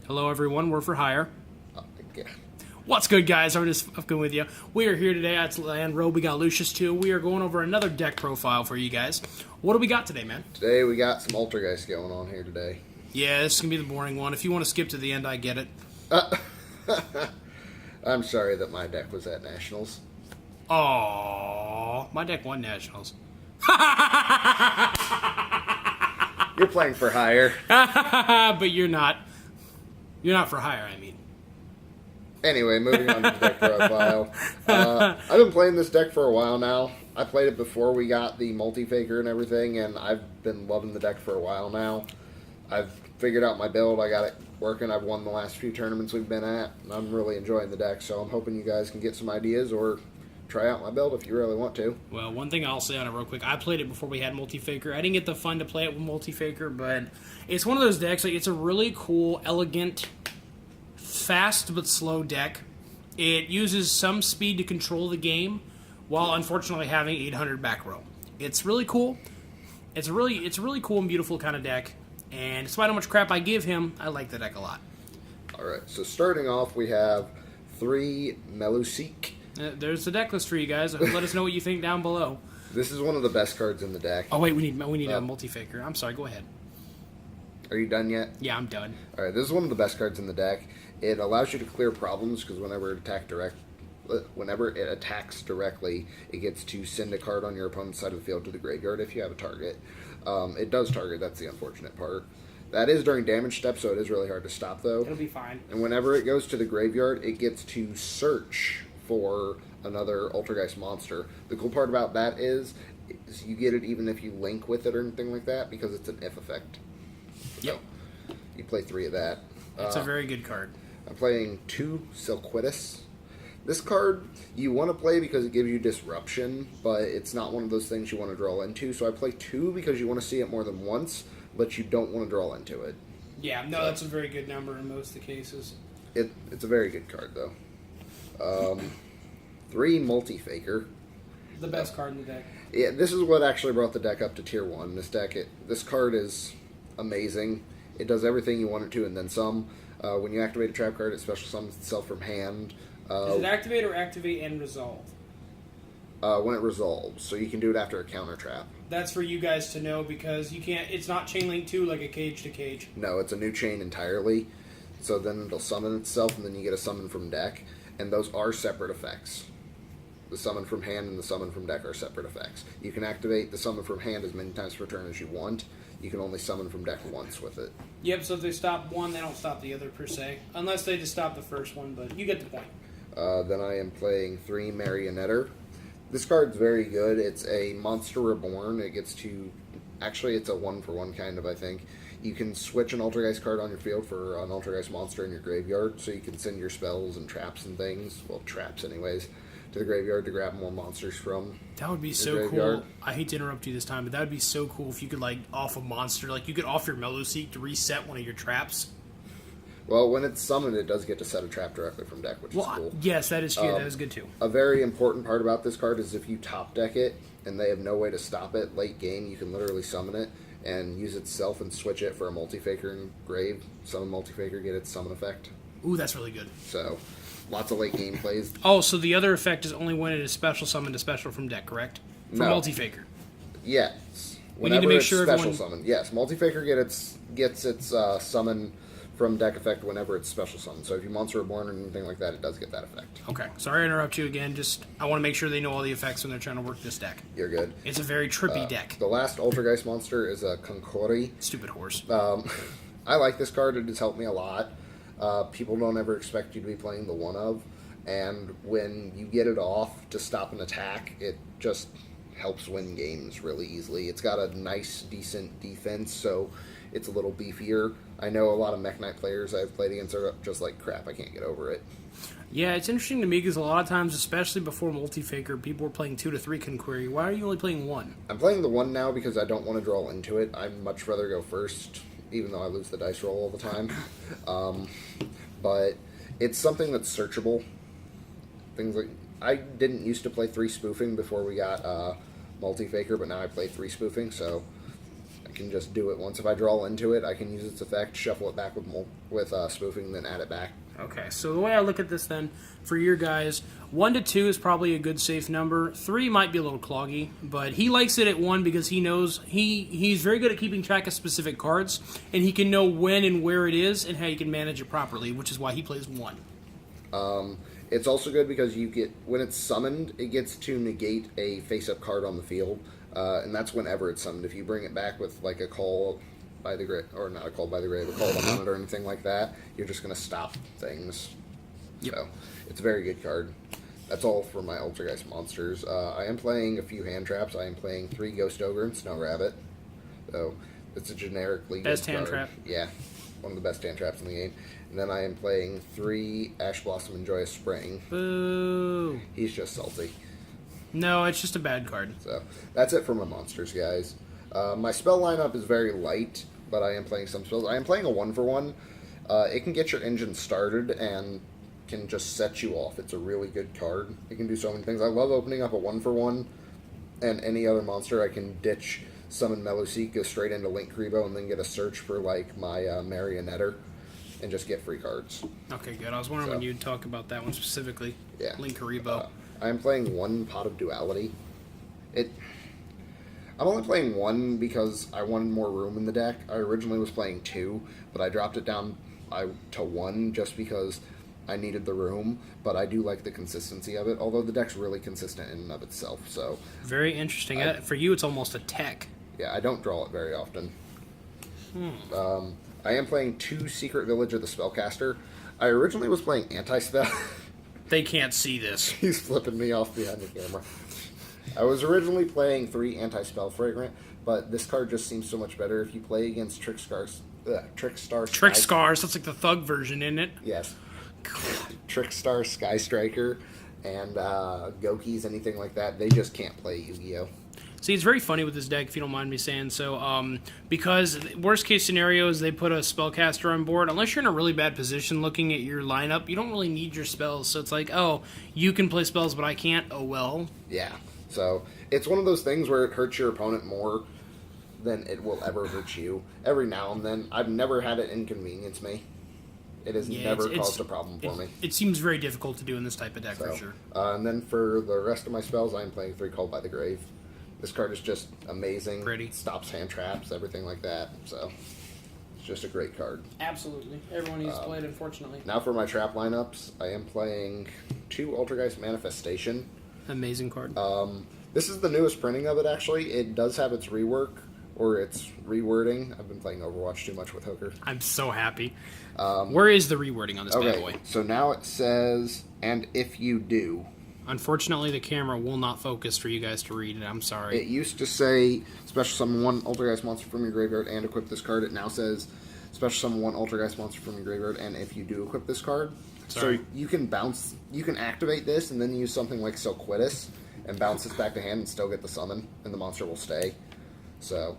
Hello, everyone. We're for hire. Yeah. What's good, guys? I'm just fucking with you. We are here today at Land Road. We got Lucius, too. We are going over another deck profile for you guys. What do we got today, man? Today we got some Altergiest going on here today. Yeah, this is going to be the boring one. If you want to skip to the end, I get it. I'm sorry that my deck was at Nationals. Aww. My deck won Nationals. You're playing for hire. But you're not. You're not for hire, I mean. Anyway, moving on to the deck profile. I've been playing this deck for a while now. I played it before we got the multi-faker and everything, and I've been loving the deck for a while now. I've figured out my build. I got it working. I've won the last few tournaments we've been at, and I'm really enjoying the deck, so I'm hoping you guys can get some ideas or try out my build if you really want to. Well, one thing I'll say on it real quick, I played it before we had multi-faker. I didn't get the fun to play it with multi-faker, but it's one of those decks, like, it's a really cool, elegant, fast but slow deck. It uses some speed to control the game, while unfortunately having 800 back row. It's really cool. It's a really cool and beautiful kind of deck, and despite how much crap I give him, I like the deck a lot. Alright, so starting off we have 3 Melusik. There's the deck list for you guys. Let us know what you think down below. This is one of the best cards in the deck. Oh wait, we need a multi-faker. I'm sorry, go ahead. Are you done yet? Yeah, I'm done. Alright, this is one of the best cards in the deck. It allows you to clear problems because whenever it attacks directly, it gets to send a card on your opponent's side of the field to the graveyard if you have a target. It does target, that's the unfortunate part. That is during damage step, so it is really hard to stop though. It'll be fine. And whenever it goes to the graveyard, it gets to search for another Altergeist monster. The cool part about that is you get it even if you link with it or anything like that because it's an if effect. Yep. So you play 3 of that. It's a very good card. I'm playing 2 Silquitus. This card you want to play because it gives you disruption, but it's not one of those things you want to draw into. So I play 2 because you want to see it more than once, but you don't want to draw into it. Yeah, no, that's a very good number in most of the cases. It's a very good card though. 3 Multi-Faker. The best card in the deck. Yeah, this is what actually brought the deck up to tier 1. This card is amazing. It does everything you want it to and then some. When you activate a trap card, it special summons itself from hand. Does it activate or activate and resolve? When it resolves, so you can do it after a counter trap. That's for you guys to know because you can't. It's not chain link 2 like a cage to cage. No, it's a new chain entirely. So then it'll summon itself, and then you get a summon from deck, and those are separate effects. The summon from hand and the summon from deck are separate effects. You can activate the summon from hand as many times per turn as you want. You can only summon from deck once with it. Yep, so if they stop one, they don't stop the other per se. Unless they just stop the first one, but you get the point. Then I am playing 3 Marionetter. This card's very good. It's a Monster Reborn. It gets to... Actually, it's a 1-for-1 kind of, I think. You can switch an Altergeist card on your field for an Altergeist monster in your graveyard, so you can send your spells and traps and things, well, traps anyways, to the graveyard to grab more monsters from. That would be so cool. I hate to interrupt you this time, but that would be so cool if you could, like, off a monster. Like, you could off your Melusik to reset one of your traps. Well, when it's summoned, it does get to set a trap directly from deck, which is cool. Yes, that is true. That is good, too. A very important part about this card is if you top deck it, and they have no way to stop it late game, you can literally summon it and use itself and switch it for a multi-faker in grave. Summon multi-faker, get its summon effect. Ooh, that's really good. So, lots of late game plays. Oh, so the other effect is only when it is special summoned to special from deck, correct? For multi-faker. Yes. We need to make sure special summon. Yes, multi-faker gets its summon from deck effect whenever it's special summon. So if you Monster Reborn or anything like that, it does get that effect. Okay. Sorry to interrupt you again. Just I want to make sure they know all the effects when they're trying to work this deck. You're good. It's a very trippy deck. The last Altergeist monster is a Concori. Stupid horse. I like this card. It has helped me a lot. People don't ever expect you to be playing the one of, and when you get it off to stop an attack, it just helps win games really easily. It's got a nice, decent defense, so it's a little beefier. I know a lot of Mech Knight players I've played against are just like, crap, I can't get over it. Yeah, it's interesting to me because a lot of times, especially before multi-faker, people were playing 2 to 3 Conquery. Why are you only playing 1? I'm playing the 1 now because I don't want to draw into it. I'd much rather go first, even though I lose the dice roll all the time. But it's something that's searchable. Things like... I didn't used to play 3 spoofing before we got multi-faker, but now I play 3 spoofing, so can just do it once. If I draw into it, I can use its effect, shuffle it back with spoofing, then add it back. Okay, so the way I look at this then, for your guys, 1 to 2 is probably a good safe number. 3 might be a little cloggy, but he likes it at 1 because he knows he's very good at keeping track of specific cards, and he can know when and where it is and how you can manage it properly, which is why he plays 1. It's also good because when it's summoned, it gets to negate a face-up card on the field, and that's whenever it's summoned. If you bring it back with like a Call by the Grave, or not a Call by the Grave, a Call on it or anything like that, you're just going to stop things. Yep. So it's a very good card. That's all for my Altergeist monsters. I am playing a few hand traps. I am playing 3 Ghost Ogre and Snow Rabbit. So it's a generically best good hand card. trap. Yeah, one of the best hand traps in the game. And then I am playing 3 Ash Blossom and Joyous Spring. Boo. He's just salty. No, it's just a bad card. So that's it for my monsters, guys. My spell lineup is very light, but I am playing some spells. I am playing a 1-for-1. It can get your engine started and can just set you off. It's a really good card. It can do so many things. I love opening up a 1-for-1 and any other monster. I can ditch summon Meluseek, go straight into Link Karibo, and then get a search for like my Marionetter and just get free cards. Okay, good. I was wondering when you'd talk about that one specifically. Yeah. Link Karibo. I am playing 1 Pot of Duality. I'm only playing 1 because I wanted more room in the deck. I originally was playing 2, but I dropped it down to 1 just because I needed the room. But I do like the consistency of it, although the deck's really consistent in and of itself. So very interesting. For you, it's almost a tech. Yeah, I don't draw it very often. I am playing 2 Secret Village of the Spellcaster. I originally was playing Anti-Spell. They can't see this. He's flipping me off behind the camera. I was originally playing 3 Anti-Spell Fragrant, but this card just seems so much better if you play against Trickstar. Trickscars, that's like the thug version, isn't it? Yes. Trickstar, Sky Striker, and Gokis, anything like that, they just can't play Yu-Gi-Oh! See, it's very funny with this deck, if you don't mind me saying so, because worst case scenario is they put a spellcaster on board. Unless you're in a really bad position looking at your lineup, you don't really need your spells. So it's like, oh, you can play spells, but I can't. Oh, well. Yeah. So it's one of those things where it hurts your opponent more than it will ever hurt you. Every now and then, I've never had it inconvenience me. It has never caused a problem for me. It seems very difficult to do in this type of deck, for sure. And then for the rest of my spells, I'm playing 3 Called by the Grave. This card is just amazing. Pretty. It stops hand traps, everything like that. So it's just a great card. Absolutely. Everyone needs to play it, unfortunately. Now for my trap lineups, I am playing 2 Altergeist Manifestation. Amazing card. This is the newest printing of it, actually. It does have its rework, or its rewording. I've been playing Overwatch too much with Hooker. I'm so happy. Where is the rewording on this bad boy? So now it says, and if you do. Unfortunately, the camera will not focus for you guys to read it. I'm sorry. It used to say, special summon 1 Altergeist monster from your graveyard and equip this card. It now says, special summon 1 Altergeist monster from your graveyard, and if you do equip this card. Sorry. So you can activate this and then use something like Silquitus and bounce this back to hand and still get the summon, and the monster will stay. So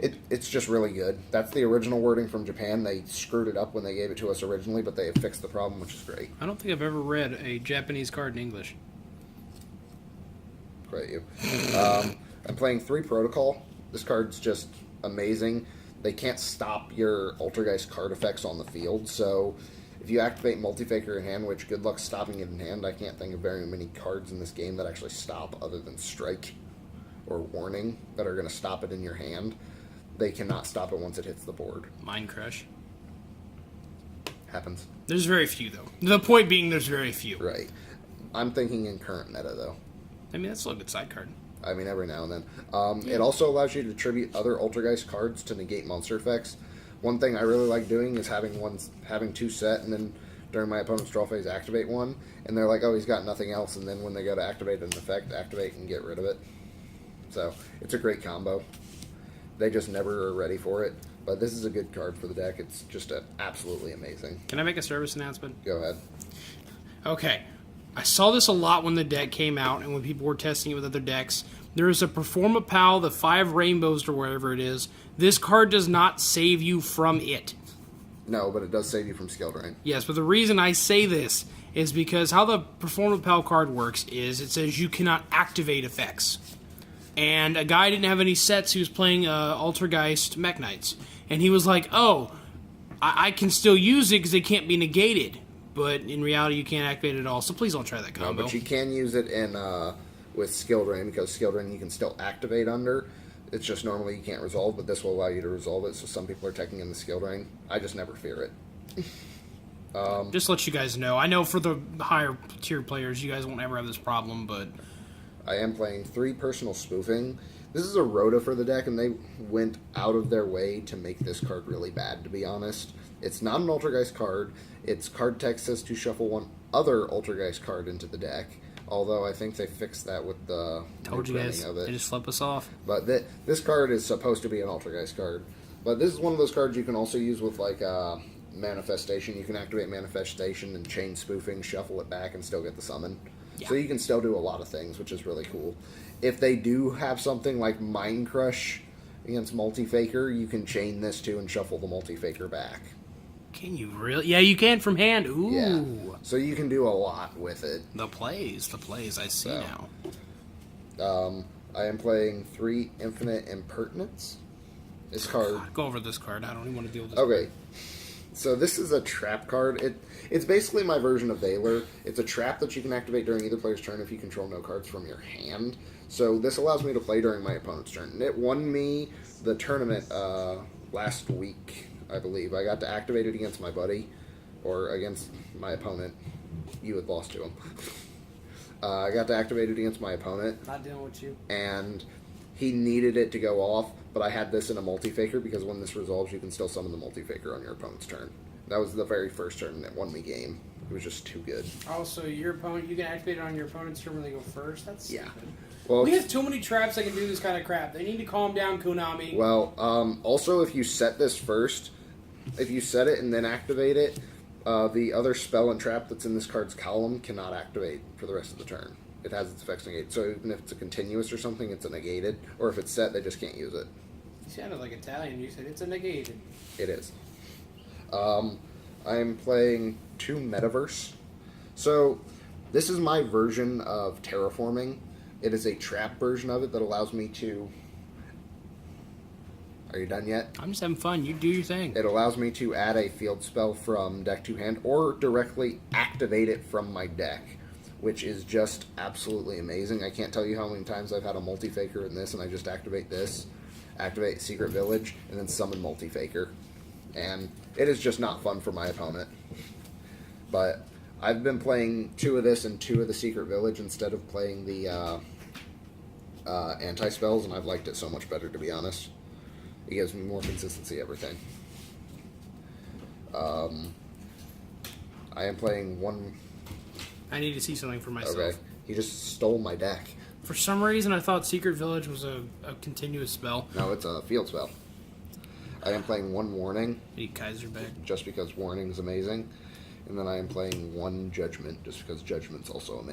it's just really good. That's the original wording from Japan. They screwed it up when they gave it to us originally, but they have fixed the problem, which is great. I don't think I've ever read a Japanese card in English. Great, you. I'm playing 3 Protocol. This card's just amazing. They can't stop your Altergeist card effects on the field, so if you activate Multifaker in hand, which good luck stopping it in hand, I can't think of very many cards in this game that actually stop other than Strike or Warning that are going to stop it in your hand. They cannot stop it once it hits the board. Mind Crush. Happens. There's very few, though. The point being there's very few. Right. I'm thinking in current meta, though. I mean, that's still a good side card. I mean, every now and then. It also allows you to tribute other Altergeist cards to negate monster effects. One thing I really like doing is having 2 set, and then during my opponent's draw phase, activate 1, and they're like, oh, he's got nothing else, and then when they go to activate an effect, activate and get rid of it. So, it's a great combo. They just never are ready for it, but this is a good card for the deck. It's just absolutely amazing. Can I make a service announcement? Go ahead. Okay. I saw this a lot when the deck came out and when people were testing it with other decks. There is a Performa Pal, the 5 Rainbows or wherever it is. This card does not save you from it. No, but it does save you from skill drain. Yes, but the reason I say this is because how the Performa Pal card works is it says you cannot activate effects. and a guy didn't have any sets. He was playing Altergeist Mech Knights, and he was like, "Oh, I can still use it because it can't be negated." But in reality, you can't activate it at all. So please don't try that combo. No, but you can use it in with Skill Drain, because Skill Drain you can still activate under. It's just normally you can't resolve, but this will allow you to resolve it. So some people are taking in the Skill Drain. I just never fear it. Just let you guys know. I know for the higher tier players, you guys won't ever have this problem, but I am playing 3 Personal Spoofing. This is a Rhoda for the deck, and they went out of their way to make this card really bad, to be honest. It's not an Altergeist card. Its card text says to shuffle one other Altergeist card into the deck, although I think they fixed that with the told you guys, of it. They just flip us off. But this card is supposed to be an Altergeist card. But this is one of those cards you can also use with, like, Manifestation. You can activate Manifestation and chain spoofing, shuffle it back, and still get the summon. Yeah. So you can still do a lot of things, which is really cool. If they do have something like Mind Crush against Multi-Faker, you can chain this too and shuffle the Multi-Faker back. Can you really? Yeah, you can from hand. Ooh. Yeah. So you can do a lot with it. The plays. I see now. I am playing 3 Infinite Impertinence. This card. God, go over this card. I don't even want to deal with this. Okay. So this is a trap card. It's basically my version of Valor. It's a trap that you can activate during either player's turn if you control no cards from your hand. So this allows me to play during my opponent's turn. And it won me the tournament last week, I believe. I got to activate it against my buddy, or against my opponent. You had lost to him. I got to activate it against my opponent. Not dealing with you. And he needed it to go off, but I had this in a Multi-Faker, because when this resolves, you can still summon the Multi-Faker on your opponent's turn. That was the very first turn that won me game. It was just too good. Also, your opponent, you can activate it on your opponent's turn when they go first? That's stupid. Well, we have too many traps that can do this kind of crap. They need to calm down, Konami. Well, also, if you set this first, if you set it and then activate it, the other spell and trap that's in this card's column cannot activate for the rest of the turn. It has its effects negated. So even if it's a continuous or something, it's a negated. Or if it's set, they just can't use it. You sounded like Italian. You said it's a negated. It is. I'm playing 2 Metaverse. So this is my version of terraforming. It is a trap version of it that allows me to... Are you done yet? I'm just having fun. You do your thing. It allows me to add a field spell from deck to hand, or directly activate it from my deck, which is just absolutely amazing. I can't tell you how many times I've had a Multi-Faker in this, and I just activate this, activate Secret Village, and then summon Multi-Faker. And it is just not fun for my opponent. But I've been playing 2 of this and 2 of the Secret Village instead of playing the anti-spells, and I've liked it so much better, to be honest. It gives me more consistency, everything. I am playing 1... I need to see something for myself. Okay. He just stole my deck. For some reason, I thought Secret Village was a continuous spell. No, it's a field spell. I am playing 1 Warning. Need Kaiser back. Just because Warning is amazing. And then I am playing 1 Judgment, just because Judgment's also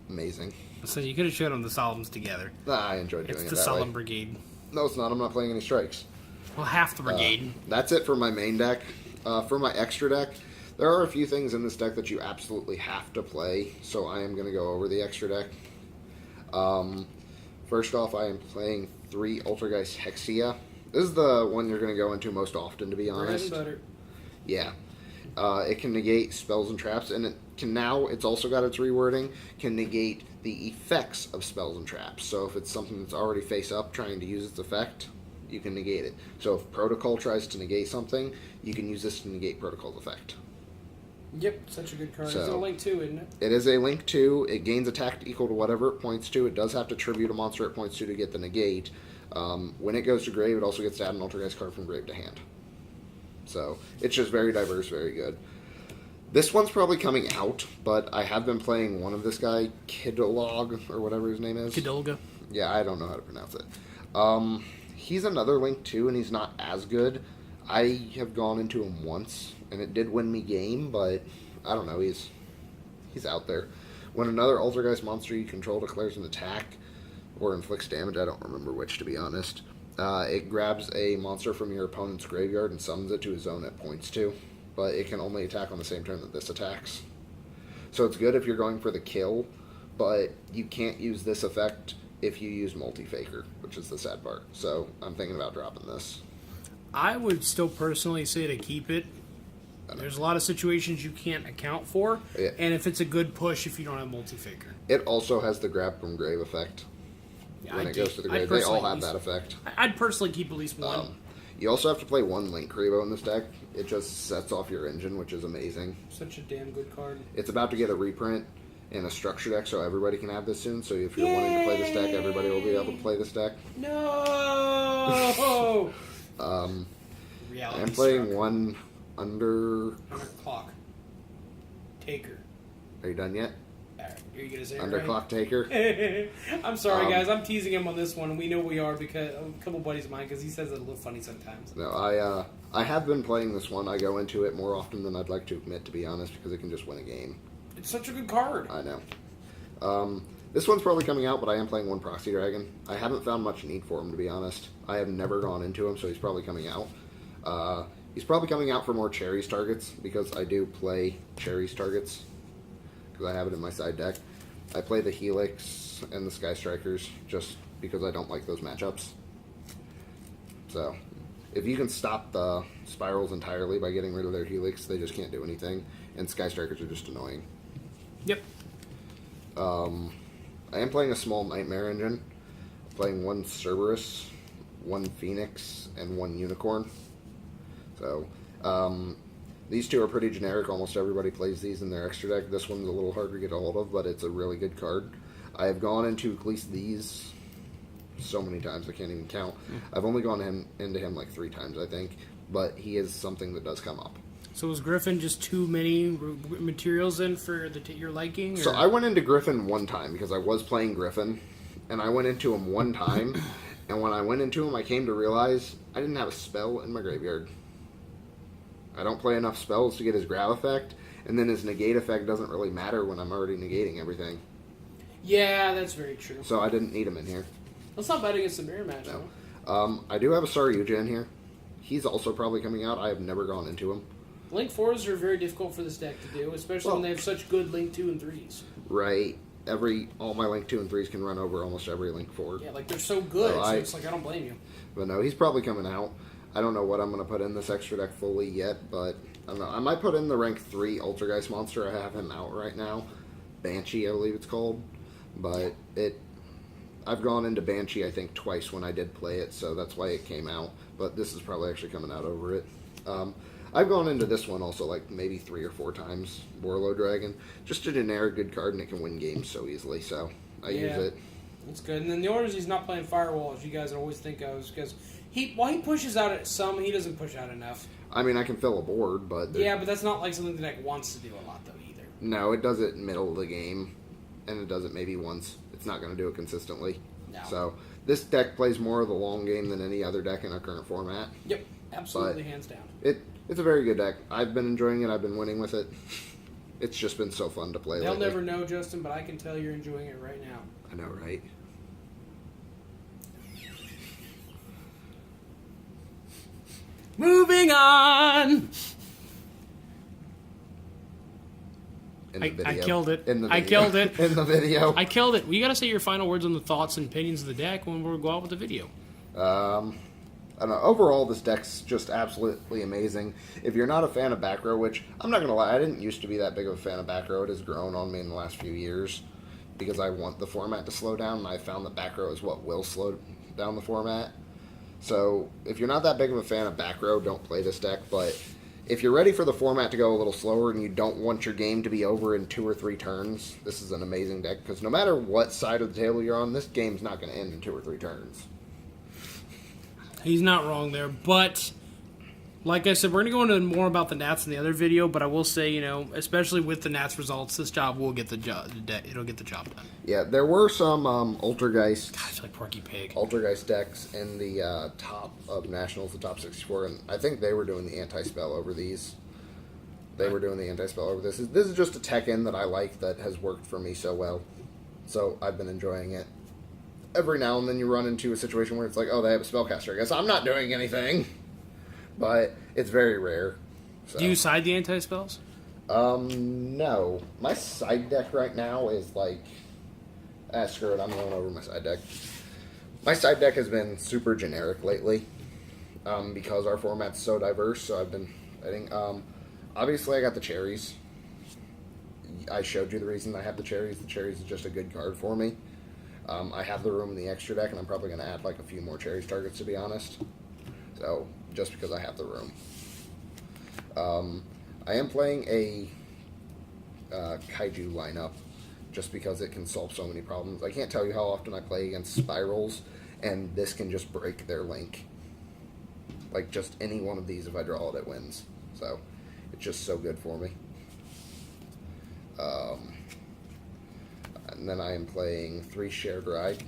amazing. So you could have showed them the Solemns together. I enjoyed doing it It's the that Solemn way. Brigade. No, it's not. I'm not playing any strikes. Well, half the brigade. That's it for my main deck. For my extra deck, there are a few things in this deck that you absolutely have to play, so I am going to go over the extra deck. First off, I am playing 3 Altergeist Hexia. This is the one you're going to go into most often, to be honest. Bread and butter. Yeah. It can negate spells and traps, and it can now, it's also got its rewording, can negate the effects of spells and traps. So if it's something that's already face up trying to use its effect, you can negate it. So if Protocol tries to negate something, you can use this to negate Protocol's effect. Yep, such a good card. So, it's a link too, isn't it? It is a link to. It gains attack equal to whatever it points to. It does have to tribute a monster it points to get the negate. When it goes to grave, it also gets to add an Altergeist card from grave to hand. So it's just very diverse, very good. This one's probably coming out, but I have been playing one of this guy, Kidolog, or whatever his name is. Kidolga. Yeah, I don't know how to pronounce it. He's another link too, and he's not as good. I have gone into him once, and it did win me game, but I don't know, he's out there. When another Altergeist monster you control declares an attack or inflicts damage, I don't remember which, to be honest, it grabs a monster from your opponent's graveyard and summons it to a zone it points to, but it can only attack on the same turn that this attacks. So it's good if you're going for the kill, but you can't use this effect if you use multi-faker, which is the sad part. So I'm thinking about dropping this. I would still personally say to keep it. There's a lot of situations you can't account for, Yeah. and if it's a good push, if you don't have multi-faker. It also has the grab from grave effect. Yeah, When it goes to the grave, they all have that effect. I'd personally keep at least one. You also have to play one Link Crevo in this deck. It just sets off your engine, which is amazing. Such a damn good card. It's about to get a reprint in a structure deck, so everybody can have this soon. So if you're wanting to play this deck, everybody will be able to play this deck. No! I'm playing one under clock. Taker. Are you done yet? Alright, are you gonna say Underclock Taker. I'm sorry, guys. I'm teasing him on this one. We know we are because a couple buddies of mine because he says it a little funny sometimes. No, I have been playing this one. I go into it more often than I'd like to admit, to be honest, because it can just win a game. It's such a good card. I know. This one's probably coming out, but I am playing one Proxy Dragon. I haven't found much need for him, to be honest. I have never gone into him, so he's probably coming out. He's probably coming out for more Cherries targets, because I do play Cherries targets, because I have it in my side deck. I play the Helix and the Sky Strikers, just because I don't like those matchups. So, if you can stop the Spirals entirely by getting rid of their Helix, they just can't do anything, and Sky Strikers are just annoying. Yep. I am playing a small Nightmare engine. I'm playing one Cerberus, one Phoenix, and one Unicorn. So, these two are pretty generic. Almost everybody plays these in their extra deck. This one's a little hard to get a hold of, but it's a really good card. I have gone into at least these so many times I can't even count. I've only gone into him like 3 times, I think, but he is something that does come up. So was Griffin just too many materials in for your liking? Or? So I went into Griffin one time because I was playing Griffin, and I went into him one time, and when I went into him, I came to realize I didn't have a spell in my graveyard. I don't play enough spells to get his grab effect, and then his negate effect doesn't really matter when I'm already negating everything. Yeah, that's very true. So I didn't need him in here. That's not bad against the mirror match, No. though. I do have a Saryuja in here. He's also probably coming out. I have never gone into him. Link 4s are very difficult for this deck to do, especially when they have such good Link 2 and 3s. Right. All my Link 2 and 3s can run over almost every Link 4. Yeah, like they're so good, so it's like I don't blame you. But no, he's probably coming out. I don't know what I'm going to put in this extra deck fully yet, but I don't know. I might put in the rank 3 Altergeist monster. I have him out right now. Banshee, I believe it's called. But I've gone into Banshee, I think, twice when I did play it, so that's why it came out. But this is probably actually coming out over it. I've gone into this one also like maybe 3 or 4 times, Warlord Dragon. Just a generic good card, and it can win games so easily, so I use it. It's good. And then the only reason he's not playing Firewall, as you guys always think of, is because while he pushes out at some, he doesn't push out enough. I mean, I can fill a board, but... Yeah, but that's not like something the deck wants to do a lot, though, either. No, it does it middle of the game, and it does it maybe once. It's not going to do it consistently. No. So, this deck plays more of the long game than any other deck in our current format. Yep, absolutely, hands down. It's a very good deck. I've been enjoying it. I've been winning with it. It's just been so fun to play They'll lately. never know, Justin, but I can tell you're enjoying it right now. I know, right? Moving on! In the video. I killed it. In the I video. killed it. In the video. I killed it. Well, you got to say your final words on the thoughts and opinions of the deck when we go out with the video. I don't know. Overall, this deck's just absolutely amazing. If you're not a fan of back row, which I'm not going to lie, I didn't used to be that big of a fan of back row. It has grown on me in the last few years because I want the format to slow down, and I found that back row is what will slow down the format. So if you're not that big of a fan of back row, don't play this deck. But if you're ready for the format to go a little slower and you don't want your game to be over in 2 or 3 turns, this is an amazing deck because no matter what side of the table you're on, this game's not going to end in 2 or 3 turns. He's not wrong there, but like I said, we're going to go into more about the Nats in the other video, but I will say, especially with the Nats results, this job will get the job. It'll get the job done. Yeah, there were some Altergeist. God, I feel like Porky Pig. Altergeist decks in the top of Nationals, the top 64, and I think they were doing the anti-spell over these. They were doing the anti-spell over this. This is just a tech in that I like that has worked for me so well. So I've been enjoying it. Every now and then you run into a situation where it's like, oh, they have a spellcaster. I guess I'm not doing anything. But it's very rare. So. Do you side the anti-spells? No. My side deck right now is like Screw it, I'm going over my side deck. My side deck has been super generic lately because our format's so diverse. So I've been, obviously I got the cherries. I showed you the reason I have the cherries. The cherries is just a good card for me. I have the room in the extra deck, and I'm probably going to add like a few more cherries targets, to be honest. So, just because I have the room. I am playing a Kaiju lineup, just because it can solve so many problems. I can't tell you how often I play against spirals, and this can just break their link. Like, just any one of these, if I draw it, it wins. So, it's just so good for me. And then I am playing 3 Shared Ride.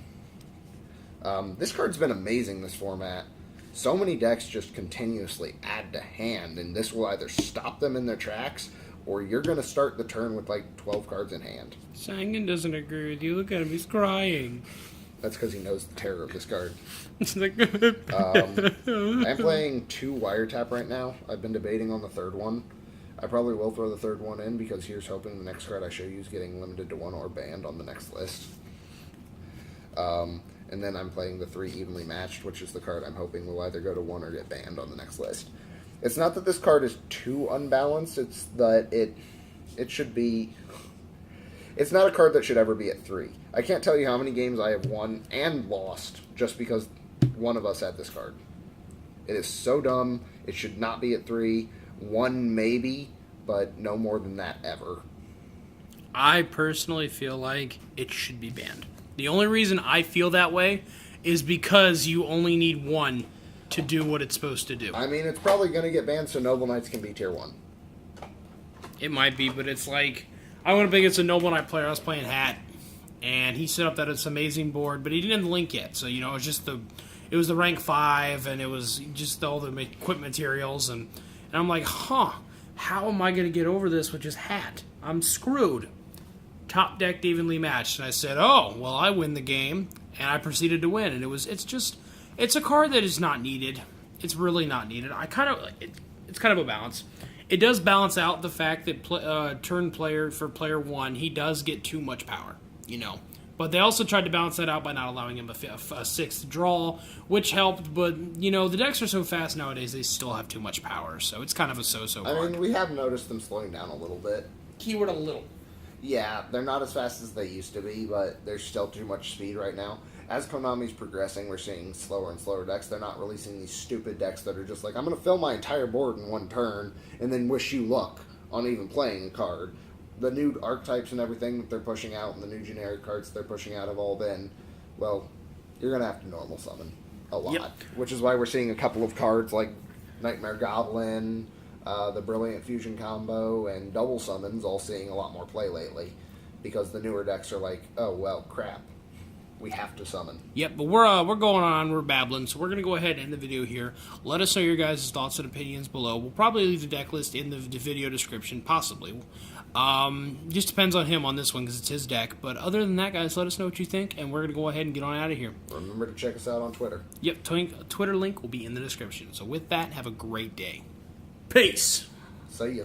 This card's been amazing, this format. So many decks just continuously add to hand, and this will either stop them in their tracks, or you're going to start the turn with like 12 cards in hand. Sangan doesn't agree with you. Look at him, he's crying. That's because he knows the terror of this card. It's like I'm playing 2 Wiretap right now. I've been debating on the third one. I probably will throw the third one in, because here's hoping the next card I show you is getting limited to 1 or banned on the next list. And then I'm playing the 3 Evenly Matched, which is the card I'm hoping will either go to 1 or get banned on the next list. It's not that this card is too unbalanced, it's that it should be... It's not a card that should ever be at 3. I can't tell you how many games I have won and lost just because one of us had this card. It is so dumb. It should not be at 3. 1 maybe, but no more than that ever. I personally feel like it should be banned. The only reason I feel that way is because you only need 1 to do what it's supposed to do. I mean, it's probably going to get banned so Noble Knights can be tier 1. It might be, but it's like... I went up against a Noble Knight player. I was playing Hat, and he set up that it's amazing board, but he didn't have the link yet. So, it was just it was the rank 5, and it was just all the equipment materials, and I'm like, how am I going to get over this with just Hat? I'm screwed. Top decked Evenly Matched, and I said, oh, well, I win the game, and I proceeded to win, and it's a card that is not needed. It's really not needed. It's kind of a balance. It does balance out the fact that turn player for player 1, he does get too much power, But they also tried to balance that out by not allowing him a 6th draw, which helped. But, the decks are so fast nowadays, they still have too much power. So it's kind of a so-so I card. mean, we have noticed them slowing down a little bit. Keyword a little. Yeah, they're not as fast as they used to be, but there's still too much speed right now. As Konami's progressing, we're seeing slower and slower decks. They're not releasing these stupid decks that are just like, I'm going to fill my entire board in 1 turn, and then wish you luck on even playing a card. The new archetypes and everything that they're pushing out, and the new generic cards they're pushing out have all been, well, you're going to have to normal summon a lot. Yep. Which is why we're seeing a couple of cards like Nightmare Goblin, the Brilliant Fusion combo, and double summons all seeing a lot more play lately. Because the newer decks are like, oh, well, crap. We have to summon. Yep, but we're going on, we're babbling, so we're going to go ahead and end the video here. Let us know your guys' thoughts and opinions below. We'll probably leave the deck list in the video description, possibly. Just depends on him on this one, because it's his deck. But other than that, guys, let us know what you think, and we're going to go ahead and get on out of here. Remember to check us out on Twitter. Yep, Twitter link will be in the description. So with that, have a great day. Peace! See ya.